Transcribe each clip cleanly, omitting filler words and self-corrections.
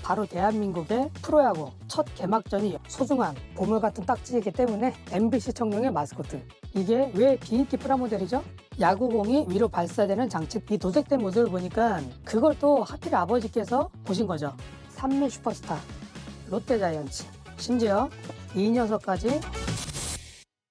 바로 대한민국의 프로야구 첫 개막전이 소중한 보물 같은 딱지이기 때문에 MBC 청룡의 마스코트. 이게 왜 비인기 프라모델이죠? 야구공이 위로 발사되는 장치, 이 도색된 모습을 보니까 그걸 또 하필 아버지께서 보신 거죠. 삼미 슈퍼스타, 롯데자이언츠, 심지어 이 녀석까지.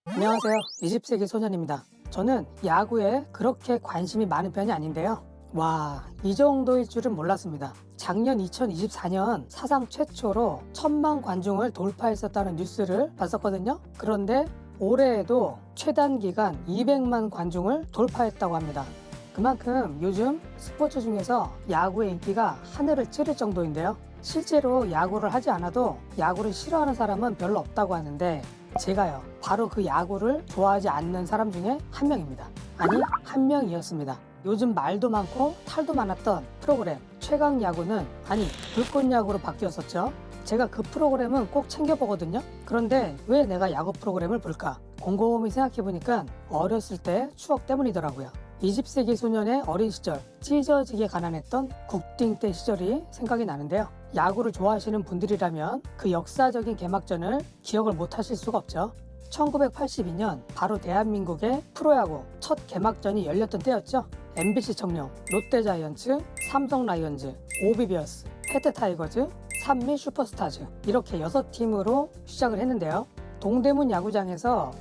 안녕하세요, 20세기 소년입니다. 저는 야구에 그렇게 관심이 많은 편이 아닌데요, 와, 이 정도일 줄은 몰랐습니다. 작년 2024년 사상 최초로 1000만 관중을 돌파했었다는 뉴스를 봤었거든요. 그런데 올해에도 최단 기간 200만 관중을 돌파했다고 합니다. 그만큼 요즘 스포츠 중에서 야구의 인기가 하늘을 찌를 정도인데요. 실제로 야구를 하지 않아도 야구를 싫어하는 사람은 별로 없다고 하는데, 제가요, 바로 그 야구를 좋아하지 않는 사람 중에 한 명입니다. 아니, 한 명이었습니다. 요즘 말도 많고 탈도 많았던 프로그램 최강 야구는, 아니, 불꽃 야구로 바뀌었었죠. 제가 그 프로그램은 꼭 챙겨보거든요. 그런데 왜 내가 야구 프로그램을 볼까? 곰곰이 생각해보니까 어렸을 때 추억 때문이더라고요. 20세기 소년의 어린 시절, 찢어지게 가난했던 국딩 때 시절이 생각이 나는데요. 야구를 좋아하시는 분들이라면 그 역사적인 개막전을 기억을 못 하실 수가 없죠. 1982년 바로 대한민국의 프로야구 첫 개막전이 열렸던 때였죠. MBC 청룡, 롯데자이언츠, 삼성 라이온즈, 오비베어스, 해태 타이거즈, 삼미 슈퍼스타즈, 이렇게 6팀으로 시작을 했는데요. 동대문 야구장에서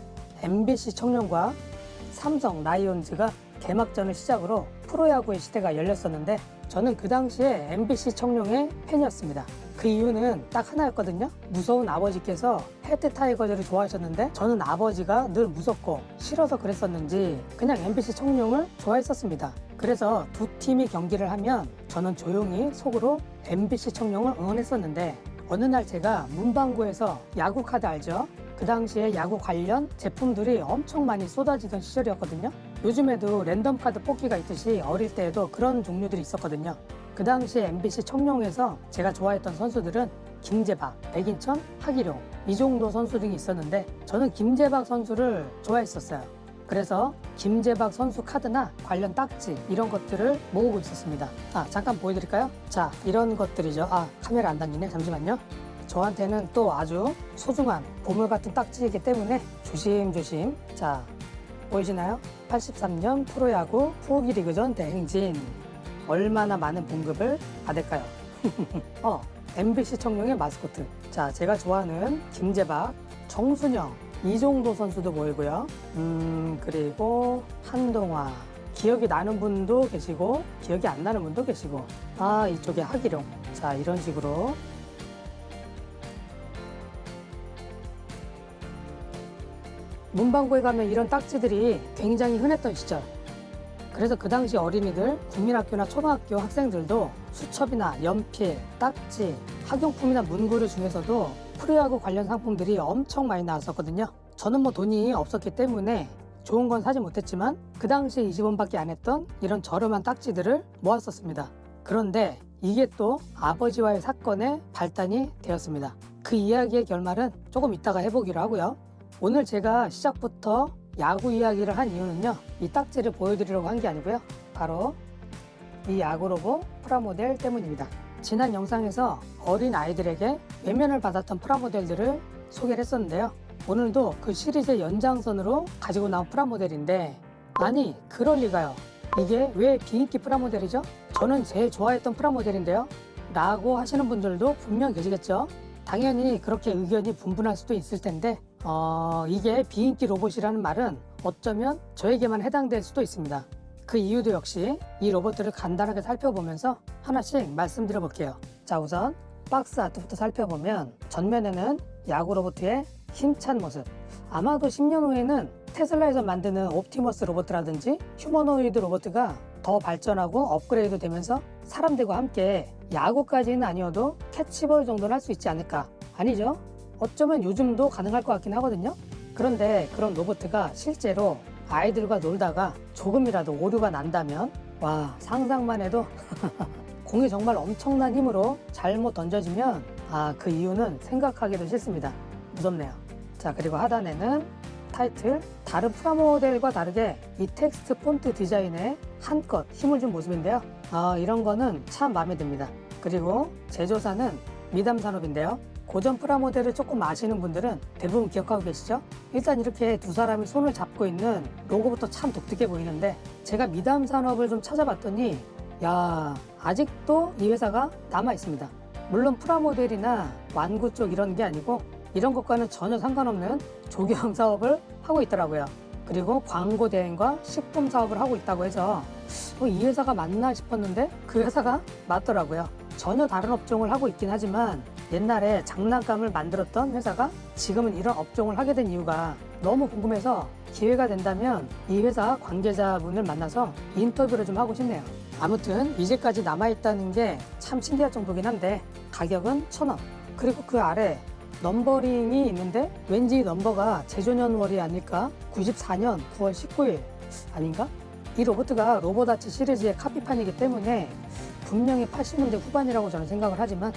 MBC 청룡과 삼성 라이온즈가 개막전을 시작으로 프로야구의 시대가 열렸었는데, 저는 그 당시에 MBC 청룡의 팬이었습니다. 그 이유는 딱 하나였거든요. 무서운 아버지께서 해태 타이거즈를 좋아하셨는데, 저는 아버지가 늘 무섭고 싫어서 그랬었는지 그냥 MBC 청룡을 좋아했었습니다. 그래서 두 팀이 경기를 하면 저는 조용히 속으로 MBC 청룡을 응원했었는데, 어느 날 제가 문방구에서 야구 카드 알죠? 그 당시에 야구 관련 제품들이 엄청 많이 쏟아지던 시절이었거든요. 요즘에도 랜덤 카드 뽑기가 있듯이 어릴 때에도 그런 종류들이 있었거든요. 그 당시에 MBC 청룡에서 제가 좋아했던 선수들은 김재박, 백인천, 하기룡, 이 정도 선수 등이 있었는데, 저는 김재박 선수를 좋아했었어요. 그래서 김재박 선수 카드나 관련 딱지 이런 것들을 모으고 있었습니다. 잠깐 보여드릴까요? 자, 이런 것들이죠. 카메라 안 당기네. 잠시만요. 저한테는 또 아주 소중한 보물 같은 딱지이기 때문에 조심조심. 자, 보이시나요? 83년 프로야구 후기 리그전 대행진. 얼마나 많은 봉급을 받을까요? MBC 청룡의 마스코트. 자, 제가 좋아하는 김재박, 정순영, 이종도 선수도 보이고요. 그리고 한동화. 기억이 나는 분도 계시고 기억이 안 나는 분도 계시고, 이쪽에 하기룡. 자, 이런 식으로 문방구에 가면 이런 딱지들이 굉장히 흔했던 시절. 그래서 그 당시 어린이들, 국민학교나 초등학교 학생들도 수첩이나 연필, 딱지, 학용품이나 문구류 중에서도 프로야구 관련 상품들이 엄청 많이 나왔었거든요. 저는 뭐 돈이 없었기 때문에 좋은 건 사지 못했지만 그 당시에 20원밖에 안 했던 이런 저렴한 딱지들을 모았었습니다. 그런데 이게 또 아버지와의 사건의 발단이 되었습니다. 그 이야기의 결말은 조금 이따가 해보기로 하고요. 오늘 제가 시작부터 야구 이야기를 한 이유는요, 이 딱지를 보여드리려고 한 게 아니고요, 바로 이 야구로봇 프라모델 때문입니다. 지난 영상에서 어린 아이들에게 외면을 받았던 프라모델들을 소개를 했었는데요. 오늘도 그 시리즈의 연장선으로 가지고 나온 프라모델인데, 아니, 그럴 리가요. 이게 왜 비인기 프라모델이죠? 저는 제일 좋아했던 프라모델인데요 라고 하시는 분들도 분명 계시겠죠. 당연히 그렇게 의견이 분분할 수도 있을 텐데, 이게 비인기 로봇이라는 말은 어쩌면 저에게만 해당될 수도 있습니다. 그 이유도 역시 이 로봇들을 간단하게 살펴보면서 하나씩 말씀드려 볼게요. 자, 우선 박스 아트부터 살펴보면 전면에는 야구 로봇의 힘찬 모습. 아마도 10년 후에는 테슬라에서 만드는 옵티머스 로봇이라든지 휴머노이드 로봇가 더 발전하고 업그레이드 되면서 사람들과 함께 야구까지는 아니어도 캐치볼 정도는 할 수 있지 않을까? 아니죠? 어쩌면 요즘도 가능할 것 같긴 하거든요. 그런데 그런 로봇가 실제로 아이들과 놀다가 조금이라도 오류가 난다면, 와, 상상만 해도 공이 정말 엄청난 힘으로 잘못 던져지면 그 이유는 생각하기도 싫습니다. 무섭네요. 자, 그리고 하단에는 타이틀, 다른 프라모델과 다르게 이 텍스트 폰트 디자인에 한껏 힘을 준 모습인데요. 이런 거는 참 마음에 듭니다. 그리고 제조사는 미담 산업인데요. 고전 프라모델을 조금 아시는 분들은 대부분 기억하고 계시죠? 일단 이렇게 두 사람이 손을 잡고 있는 로고부터 참 독특해 보이는데, 제가 미담 산업을 좀 찾아봤더니 야, 아직도 이 회사가 남아 있습니다. 물론 프라모델이나 완구 쪽 이런 게 아니고 이런 것과는 전혀 상관없는 조경 사업을 하고 있더라고요. 그리고 광고 대행과 식품 사업을 하고 있다고 해서 이 회사가 맞나 싶었는데 그 회사가 맞더라고요. 전혀 다른 업종을 하고 있긴 하지만 옛날에 장난감을 만들었던 회사가 지금은 이런 업종을 하게 된 이유가 너무 궁금해서 기회가 된다면 이 회사 관계자분을 만나서 인터뷰를 좀 하고 싶네요. 아무튼 이제까지 남아있다는 게 참 신기할 정도긴 한데 가격은 1,000원. 그리고 그 아래 넘버링이 있는데 왠지 이 넘버가 제조년월이 아닐까? 94년 9월 19일 아닌가? 이 로봇가 로봇아치 시리즈의 카피판이기 때문에 분명히 80년대 후반이라고 저는 생각을 하지만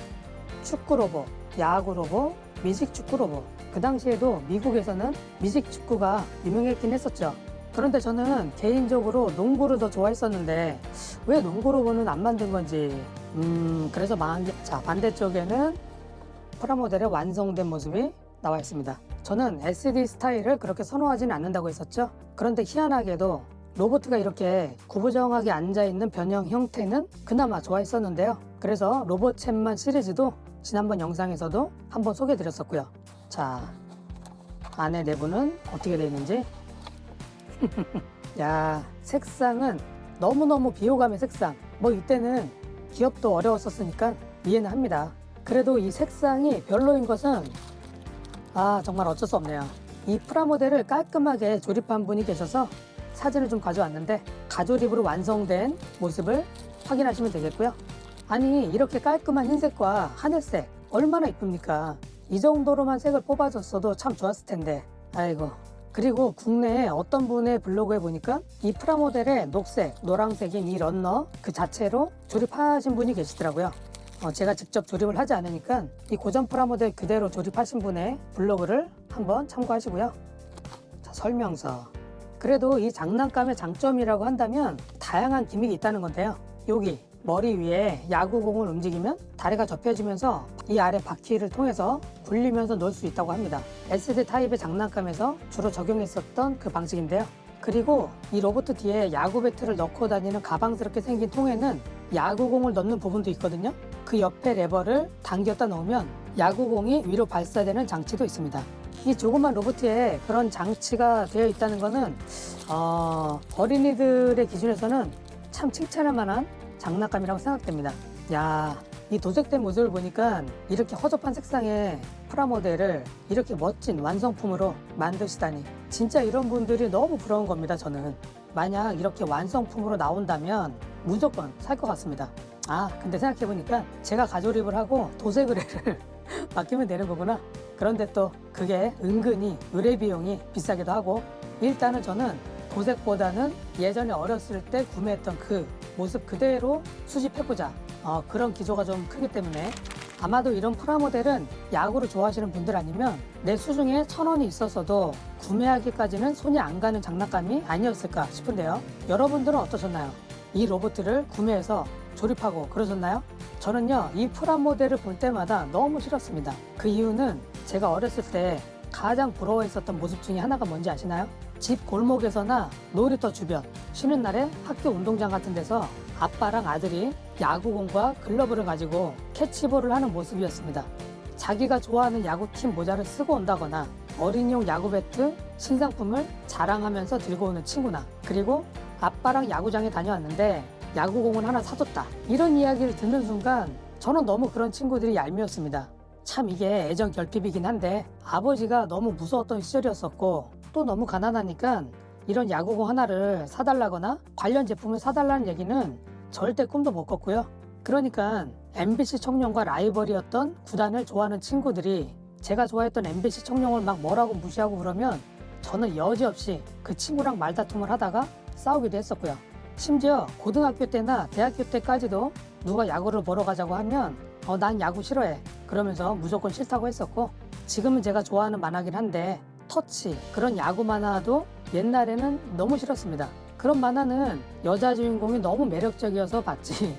축구 로봇, 야구 로봇, 미식 축구 로봇. 그 당시에도 미국에서는 미식 축구가 유명했긴 했었죠. 그런데 저는 개인적으로 농구를 더 좋아했었는데 왜 농구 로봇은 안 만든 건지 그래서 망한 게. 자, 반대쪽에는 프라모델의 완성된 모습이 나와 있습니다. 저는 SD 스타일을 그렇게 선호하지는 않는다고 했었죠. 그런데 희한하게도 로봇가 이렇게 구부정하게 앉아있는 변형 형태는 그나마 좋아했었는데요. 그래서 로봇챗만 시리즈도 지난번 영상에서도 한번 소개해드렸었고요. 자, 안에 내부는 어떻게 되어 있는지. 야, 색상은 너무너무 비호감의 색상. 뭐 이때는 기업도 어려웠었으니까 이해는 합니다. 그래도 이 색상이 별로인 것은 정말 어쩔 수 없네요. 이 프라모델을 깔끔하게 조립한 분이 계셔서 사진을 좀 가져왔는데 가조립으로 완성된 모습을 확인하시면 되겠고요. 아니, 이렇게 깔끔한 흰색과 하늘색 얼마나 이쁩니까? 이 정도로만 색을 뽑아줬어도 참 좋았을 텐데. 아이고. 그리고 국내에 어떤 분의 블로그에 보니까 이 프라모델의 녹색, 노란색인 이 런너 그 자체로 조립하신 분이 계시더라고요. 제가 직접 조립을 하지 않으니까 이 고전 프라모델 그대로 조립하신 분의 블로그를 한번 참고하시고요. 자, 설명서. 그래도 이 장난감의 장점이라고 한다면 다양한 기믹이 있다는 건데요. 여기 머리 위에 야구공을 움직이면 다리가 접혀지면서 이 아래 바퀴를 통해서 굴리면서 놓을 수 있다고 합니다. SD 타입의 장난감에서 주로 적용했었던 그 방식인데요. 그리고 이 로봇 뒤에 야구 배트를 넣고 다니는 가방스럽게 생긴 통에는 야구공을 넣는 부분도 있거든요. 그 옆에 레버를 당겼다 놓으면 야구공이 위로 발사되는 장치도 있습니다. 이 조그만 로봇에 그런 장치가 되어 있다는 것은 어린이들의 기준에서는 참 칭찬할 만한 장난감이라고 생각됩니다. 야, 이 도색된 모습을 보니까 이렇게 허접한 색상의 프라모델을 이렇게 멋진 완성품으로 만드시다니 진짜 이런 분들이 너무 부러운 겁니다. 저는 만약 이렇게 완성품으로 나온다면 무조건 살 것 같습니다. 근데 생각해보니까 제가 가조립을 하고 도색 의뢰를 맡기면 되는 거구나. 그런데 또 그게 은근히 의뢰 비용이 비싸기도 하고, 일단은 저는 도색보다는 예전에 어렸을 때 구매했던 그 모습 그대로 수집해보자, 그런 기조가 좀 크기 때문에 아마도 이런 프라모델은 야구를 좋아하시는 분들 아니면 내 수중에 1,000원이 있었어도 구매하기까지는 손이 안 가는 장난감이 아니었을까 싶은데요. 여러분들은 어떠셨나요? 이 로봇을 구매해서 조립하고 그러셨나요? 저는요, 이 프라모델을 볼 때마다 너무 싫었습니다. 그 이유는 제가 어렸을 때 가장 부러워했었던 모습 중에 하나가 뭔지 아시나요? 집 골목에서나 놀이터 주변, 쉬는 날에 학교 운동장 같은 데서 아빠랑 아들이 야구공과 글러브를 가지고 캐치볼을 하는 모습이었습니다. 자기가 좋아하는 야구팀 모자를 쓰고 온다거나 어린이용 야구 배트, 신상품을 자랑하면서 들고 오는 친구나, 그리고 아빠랑 야구장에 다녀왔는데 야구공을 하나 사줬다, 이런 이야기를 듣는 순간 저는 너무 그런 친구들이 얄미웠습니다. 참 이게 애정 결핍이긴 한데 아버지가 너무 무서웠던 시절이었었고 또 너무 가난하니까 이런 야구공 하나를 사달라거나 관련 제품을 사달라는 얘기는 절대 꿈도 못 꿨고요. 그러니까 MBC 청룡과 라이벌이었던 구단을 좋아하는 친구들이 제가 좋아했던 MBC 청룡을 막 뭐라고 무시하고 그러면 저는 여지없이 그 친구랑 말다툼을 하다가 싸우기도 했었고요. 심지어 고등학교 때나 대학교 때까지도 누가 야구를 보러 가자고 하면 난 야구 싫어해 그러면서 무조건 싫다고 했었고, 지금은 제가 좋아하는 만화긴 한데 터치, 그런 야구 만화도 옛날에는 너무 싫었습니다. 그런 만화는 여자 주인공이 너무 매력적이어서 봤지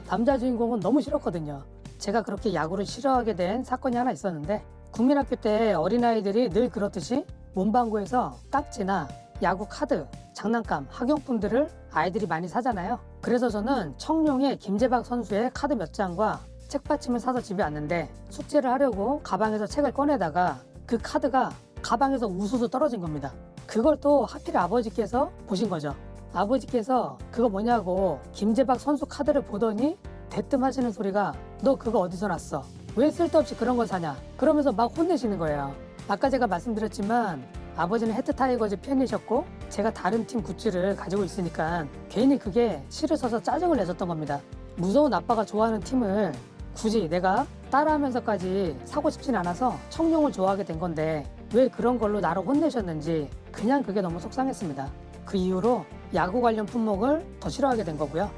남자 주인공은 너무 싫었거든요. 제가 그렇게 야구를 싫어하게 된 사건이 하나 있었는데, 국민학교 때 어린아이들이 늘 그렇듯이 문방구에서 딱지나 야구 카드, 장난감, 학용품들을 아이들이 많이 사잖아요. 그래서 저는 청룡의 김재박 선수의 카드 몇 장과 책받침을 사서 집에 왔는데, 숙제를 하려고 가방에서 책을 꺼내다가 그 카드가 가방에서 우수수 떨어진 겁니다. 그걸 또 하필 아버지께서 보신 거죠. 아버지께서 그거 뭐냐고 김재박 선수 카드를 보더니 대뜸 하시는 소리가, 너 그거 어디서 났어? 왜 쓸데없이 그런 걸 사냐? 그러면서 막 혼내시는 거예요. 아까 제가 말씀드렸지만 아버지는 해트 타이거즈 팬이셨고, 제가 다른 팀 굿즈를 가지고 있으니까 괜히 그게 싫으셔서 짜증을 내셨던 겁니다. 무서운 아빠가 좋아하는 팀을 굳이 내가 따라하면서까지 사고 싶진 않아서 청룡을 좋아하게 된 건데, 왜 그런 걸로 나를 혼내셨는지 그냥 그게 너무 속상했습니다. 그 이후로 야구 관련 품목을 더 싫어하게 된 거고요.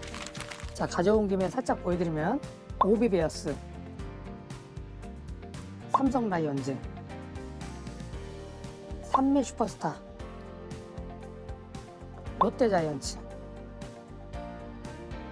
자, 가져온 김에 살짝 보여드리면, 오비베어스, 삼성 라이온즈, 산미 슈퍼스타, 롯데 자이언츠.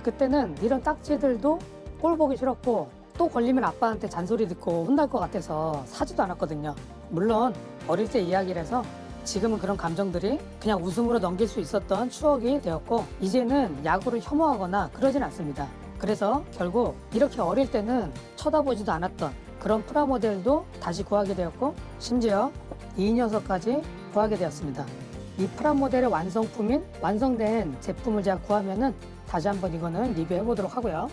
그때는 이런 딱지들도 꼴 보기 싫었고, 또 걸리면 아빠한테 잔소리 듣고 혼날 것 같아서 사지도 않았거든요. 물론 어릴 때 이야기라서 지금은 그런 감정들이 그냥 웃음으로 넘길 수 있었던 추억이 되었고, 이제는 야구를 혐오하거나 그러진 않습니다. 그래서 결국 이렇게 어릴 때는 쳐다보지도 않았던 그런 프라모델도 다시 구하게 되었고, 심지어 이 녀석까지 구하게 되었습니다. 이 프라모델의 완성품인 완성된 제품을 제가 구하면은 다시 한번 이거는 리뷰해 보도록 하고요.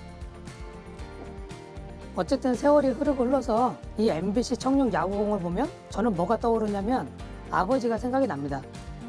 어쨌든 세월이 흐르고 흘러서 이 MBC 청룡 야구공을 보면 저는 뭐가 떠오르냐면 아버지가 생각이 납니다.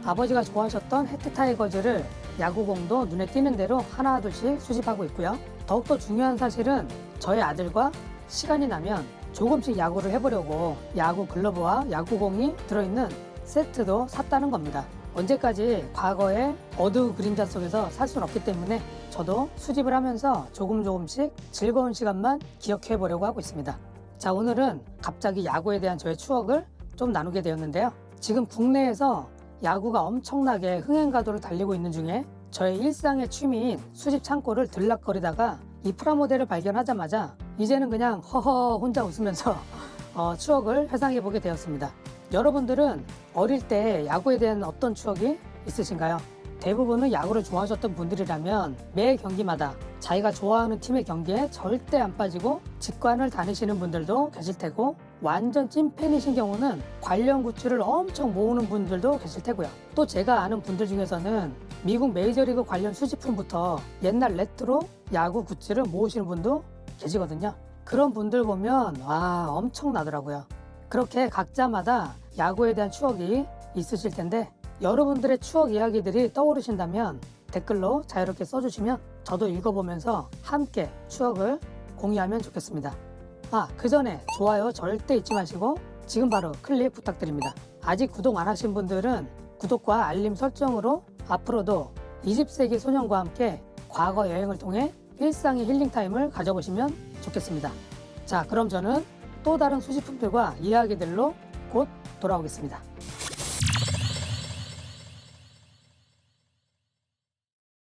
아버지가 좋아하셨던 해트 타이거즈를 야구공도 눈에 띄는 대로 하나 둘씩 수집하고 있고요. 더욱더 중요한 사실은 저희 아들과 시간이 나면 조금씩 야구를 해보려고 야구 글러브와 야구공이 들어있는 세트도 샀다는 겁니다. 언제까지 과거의 어두운 그림자 속에서 살 수는 없기 때문에 저도 수집을 하면서 조금씩 즐거운 시간만 기억해 보려고 하고 있습니다. 자, 오늘은 갑자기 야구에 대한 저의 추억을 좀 나누게 되었는데요. 지금 국내에서 야구가 엄청나게 흥행가도를 달리고 있는 중에 저의 일상의 취미인 수집 창고를 들락거리다가 이 프라모델을 발견하자마자 이제는 그냥 허허 혼자 웃으면서 추억을 회상해 보게 되었습니다. 여러분들은 어릴 때 야구에 대한 어떤 추억이 있으신가요? 대부분은 야구를 좋아하셨던 분들이라면 매 경기마다 자기가 좋아하는 팀의 경기에 절대 안 빠지고 직관을 다니시는 분들도 계실 테고, 완전 찐팬이신 경우는 관련 굿즈를 엄청 모으는 분들도 계실 테고요. 또 제가 아는 분들 중에서는 미국 메이저리그 관련 수집품부터 옛날 레트로 야구 굿즈를 모으시는 분도 계시거든요. 그런 분들 보면 와, 엄청나더라고요. 그렇게 각자마다 야구에 대한 추억이 있으실 텐데, 여러분들의 추억 이야기들이 떠오르신다면 댓글로 자유롭게 써주시면 저도 읽어보면서 함께 추억을 공유하면 좋겠습니다. 그 전에 좋아요 절대 잊지 마시고 지금 바로 클릭 부탁드립니다. 아직 구독 안 하신 분들은 구독과 알림 설정으로 앞으로도 20세기 소년과 함께 과거 여행을 통해 일상의 힐링타임을 가져보시면 좋겠습니다. 자, 그럼 저는 또 다른 수집품들과 이야기들로 곧 돌아오겠습니다.